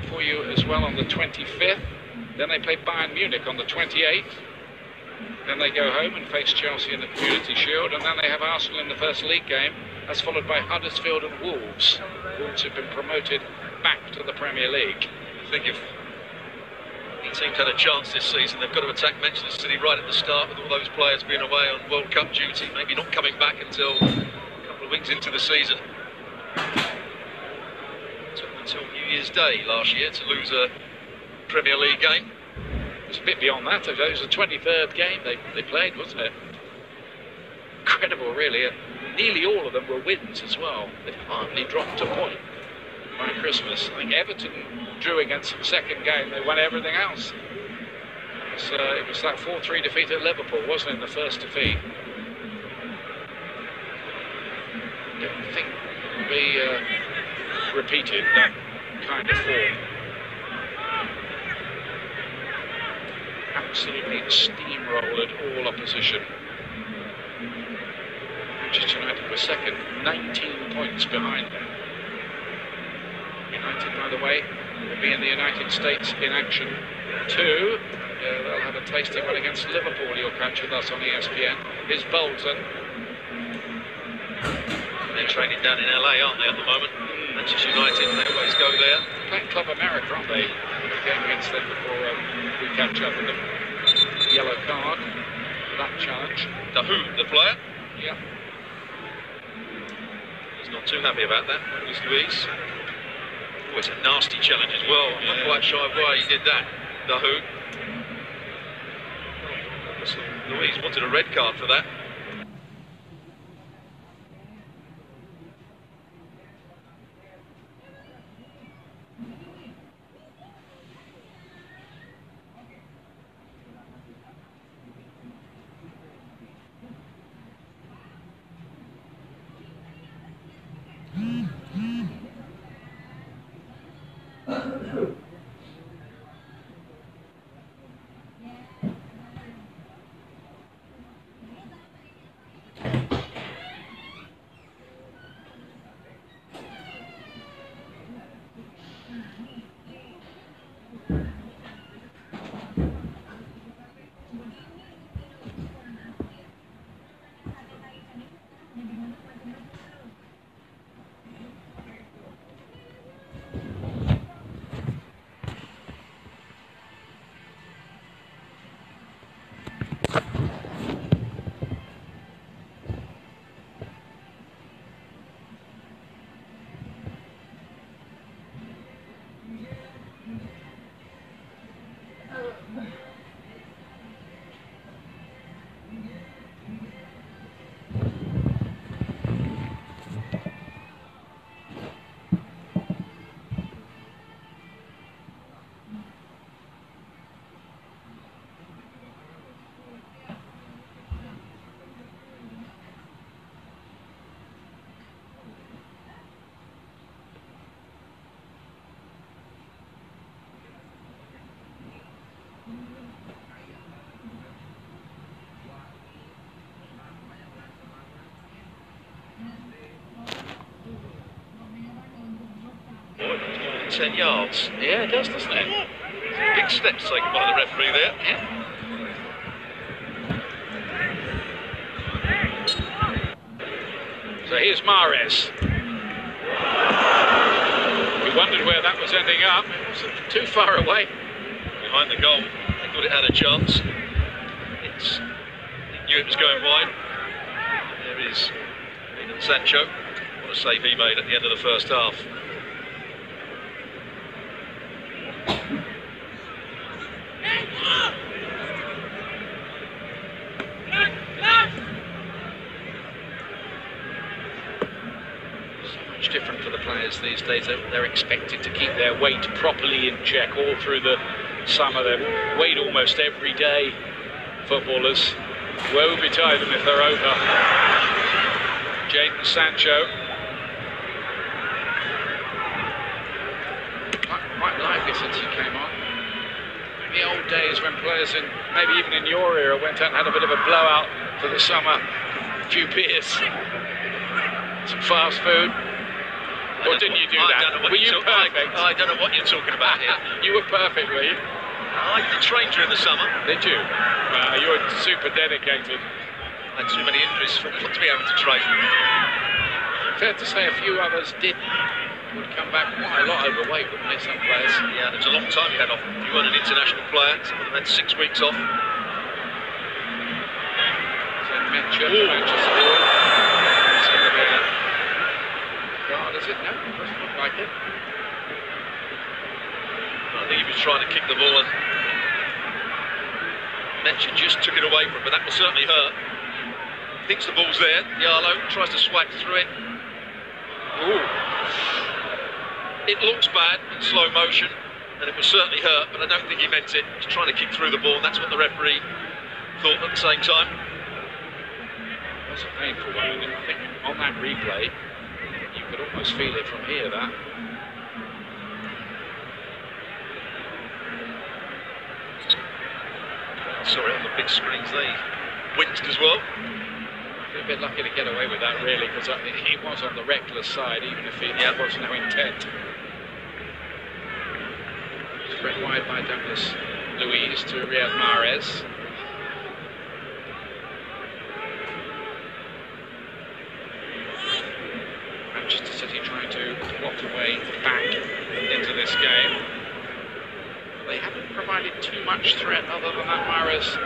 for you as well on the 25th. Then they play Bayern Munich on the 28th. Then they go home and face Chelsea in the Community Shield, and then they have Arsenal in the first league game. That's followed by Huddersfield and Wolves. Wolves have been promoted back to the Premier League. I think if any team's had a chance this season, they've got to attack Manchester City right at the start, with all those players being away on World Cup duty, maybe not coming back until a couple of weeks into the season. It took them until New Year's Day last year to lose a Premier League game. It was a bit beyond that. It was the 23rd game they played, wasn't it? Incredible, really. Nearly all of them were wins as well. They've hardly dropped a point by Christmas. I think Everton drew against the second game. They won everything else. It was that 4-3 defeat at Liverpool, wasn't it, in the first defeat? I don't think will be repeated, that kind of form. Absolutely steamrolled all opposition. Manchester United were second, 19 points behind them. United, by the way, will be in the United States in action too. They'll have a tasty one against Liverpool. You'll catch with us on ESPN. Here's Bolton. They're training down in LA, aren't they, at the moment? Manchester United, they always go there. Playing Club America, aren't they? The game against them before we catch up with them. Yellow card, that challenge. The player? Yeah. He's not too happy about that, Luis Luis. Oh, it's a nasty challenge as well. I'm not quite sure why he did that. Luis wanted a red card for that. More than 10 yards. Yeah, it does, doesn't it? Big steps taken by the referee there. Yeah. So here's Mahrez. We wondered where that was ending up. It was too far away. Behind the goal. They thought it had a chance. He knew it was going wide. There is Sancho. What a save he made at the end of the first half. Different for the players these days. They're expected to keep their weight properly in check all through the summer. They weighed almost every day, footballers. Woe betide them if they're over. Jadon Sancho. Quite like it since he came on. In the old days when players, maybe even in your era, went out and had a bit of a blowout for the summer. A few beers, some fast food. Or didn't you do I that? don't know what Were you you're perfect? I don't know what you're talking about here. You were perfect, were you? I did train during the summer. Did you? You were super dedicated. I had too many injuries for not to be able to train. Fair to say a few others would come back quite a lot overweight, wouldn't they, some players? Yeah, there's a long time you had off. If you weren't an international player, some of them had 6 weeks off. So Manchester ball. It's going to be a card, is it? No, it doesn't look like it. I think he was trying to kick the ball and Mencha just took it away from him, but that will certainly hurt. Thinks the ball's there. Yarlow tries to swipe through it. Ooh. It looks bad in slow motion, and it will certainly hurt, but I don't think he meant it. He's trying to kick through the ball, and that's what the referee thought at the same time. It was a painful one, and I think on that replay, you could almost feel it from here, that. Sorry, on the big screens, they winced as well. A bit lucky to get away with that, really, because he was on the reckless side, even if there was no intent. Spread wide by Douglas Luiz to Riyad Mahrez. Manchester City trying to plot a way back into this game. They haven't provided too much threat other than that Mahrez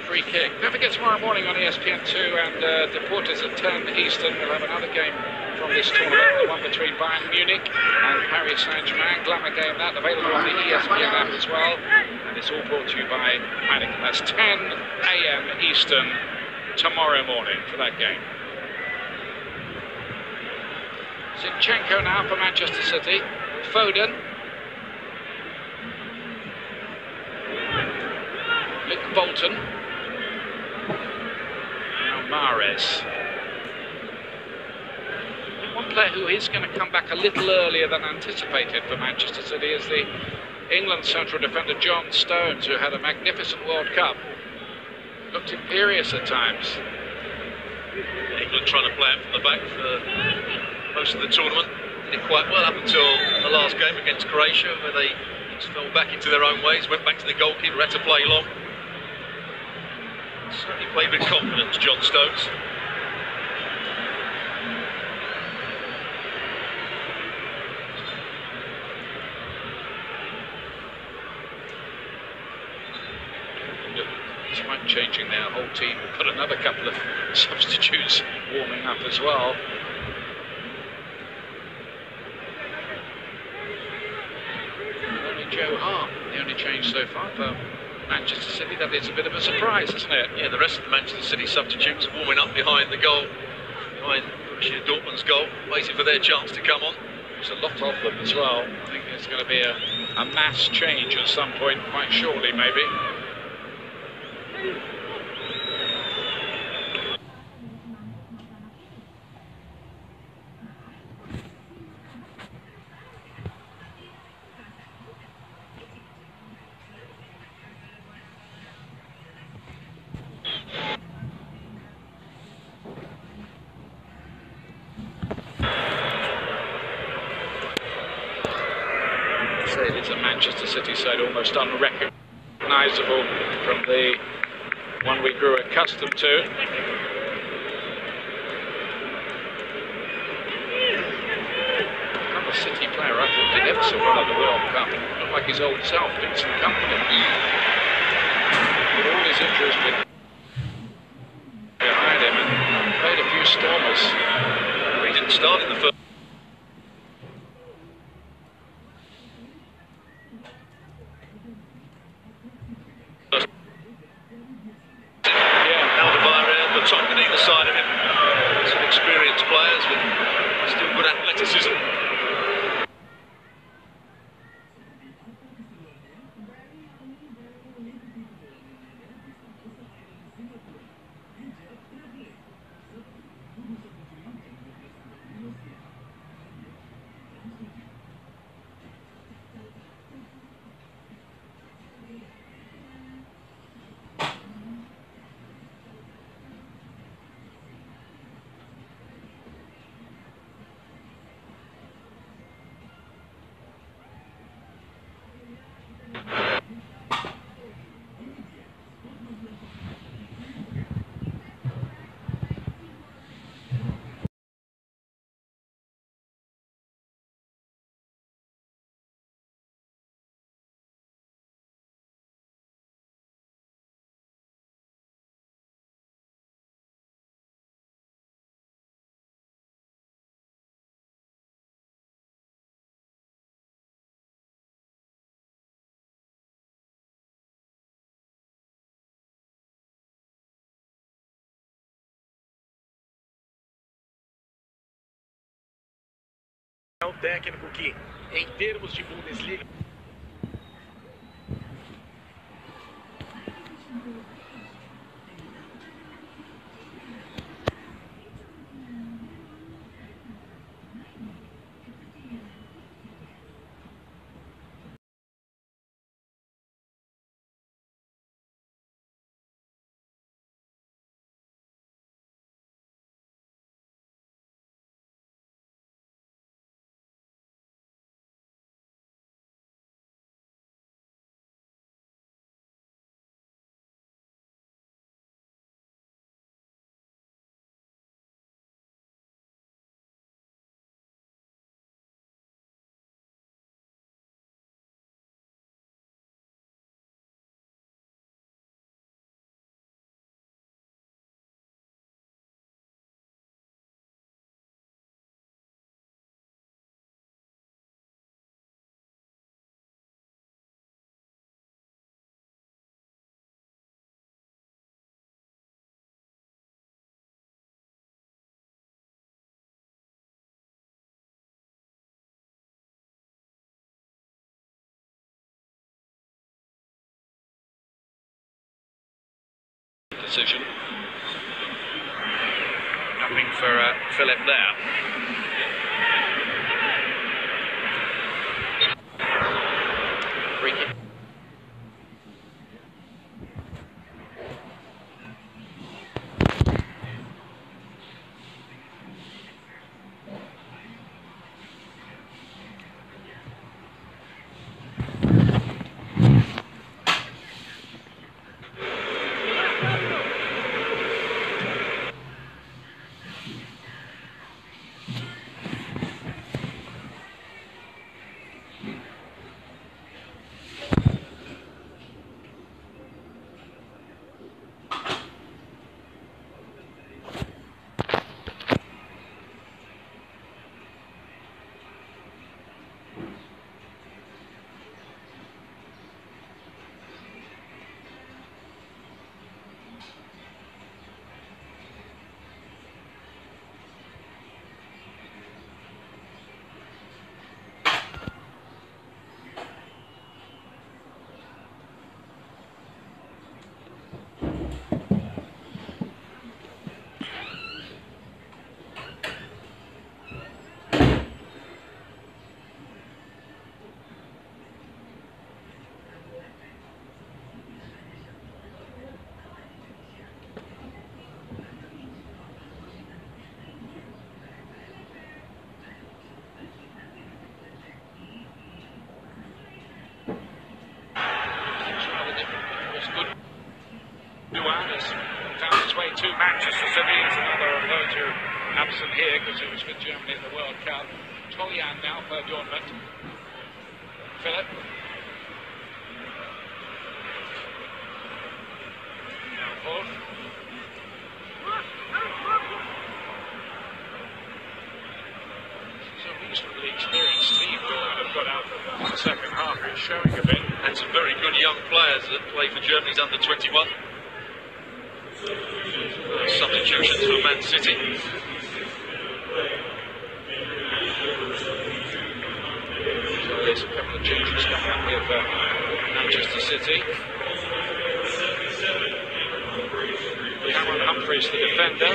free kick. Don't forget, tomorrow morning on ESPN2 and Deportes at 10 Eastern, we'll have another game from this tournament, the one between Bayern Munich and Paris Saint-Germain. Glamour game, that available on the ESPN app as well. And it's all brought to you by Heineken. That's 10 a.m. Eastern tomorrow morning for that game. Zinchenko now for Manchester City. Foden. Luke Bolton. Mahrez. One player who is going to come back a little earlier than anticipated for Manchester City is the England central defender John Stones, who had a magnificent World Cup. Looked imperious at times. England trying to play it from the back for most of the tournament. Did it quite well up until the last game against Croatia, where they just fell back into their own ways, went back to the goalkeeper, had to play long. Certainly played with confidence, John Stones. Despite changing their whole team, we've got another couple of substitutes warming up as well. Only Joe Hart, the only change so far for Manchester City. That is a bit of a surprise, isn't it? Yeah, the rest of the Manchester City substitutes are warming up behind the goal, behind Dortmund's goal, waiting for their chance to come on. There's a lot of them as well. I think there's going to be a mass change at some point, quite surely, maybe. It is a Manchester City side almost unrecognisable from the one we grew accustomed to. Another City player I thought did ever so well at the World Cup. Looked like his old self, Vincent Kompany. With all his injuries behind him and played a few stormers. He didn't start in the first. Tonton either side of him. Some experienced players with still good athleticism. É um técnico que, em termos de Bundesliga, decision. Nothing for Philip there. Free kick. Found his way to Manchester City. It's another of those who are absent here because he was with Germany in the World Cup. Toljan now for Dortmund. Philip. Now Paul. He's a reasonably experienced team who have got out in the second half. He's showing a bit. And some very good young players that play for Germany's under-21. Substitution for Man City. So there's a couple of changes coming up with Manchester City. Cameron Humphreys, the defender,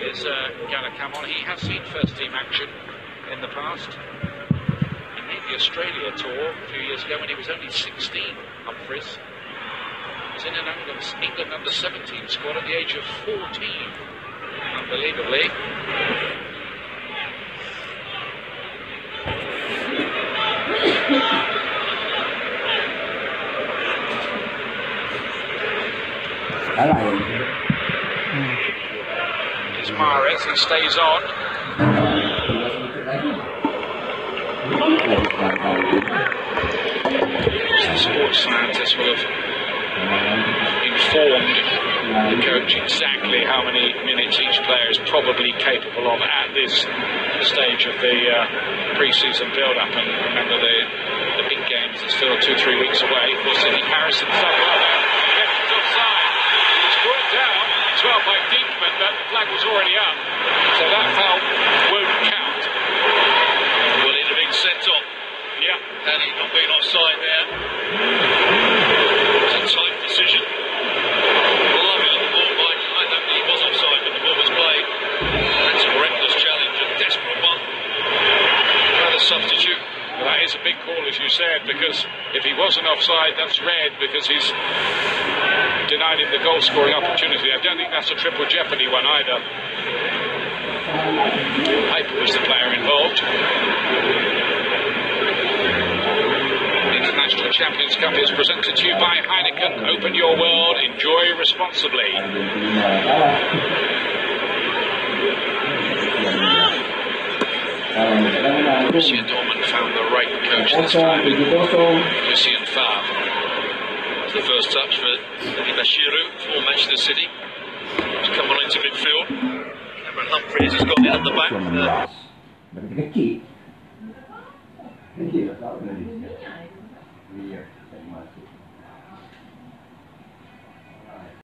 is going to come on. He has seen first team action in the past. He made the Australia tour a few years ago when he was only 16, Humphreys. He was in an England under-17 squad at the age of 14, unbelievably. Here's Mahrez, he stays on. The sports scientist will have informed the coach exactly how many minutes each player is probably capable of at this stage of the pre-season build-up. And remember, the big games are still 2-3 weeks away. For City, Harrison done well there. Left is offside. He was brought down. It's well by Dinkman, but the flag was already up, so that foul won't count. sent off. Yeah. Had he not been offside there. It's a tight decision. Lovely on the ball, Mike. I don't think he was offside when the ball was played. That's a reckless challenge, a desperate one. Another substitute. Well, that is a big call, as you said, because if he wasn't offside, that's red, because he's denied him the goal-scoring opportunity. I don't think that's a triple jeopardy one either. Piper was the player involved. The International Champions Cup is presented to you by Heineken. Open your world, enjoy responsibly. Lucien Dortmund found the right coach this time in Lucien Favre. The first touch for Bashiru for Manchester City. He's come on into midfield. Cameron Humphreys has got it at the back. Berarti kecil. Kecil tak boleh. Iya.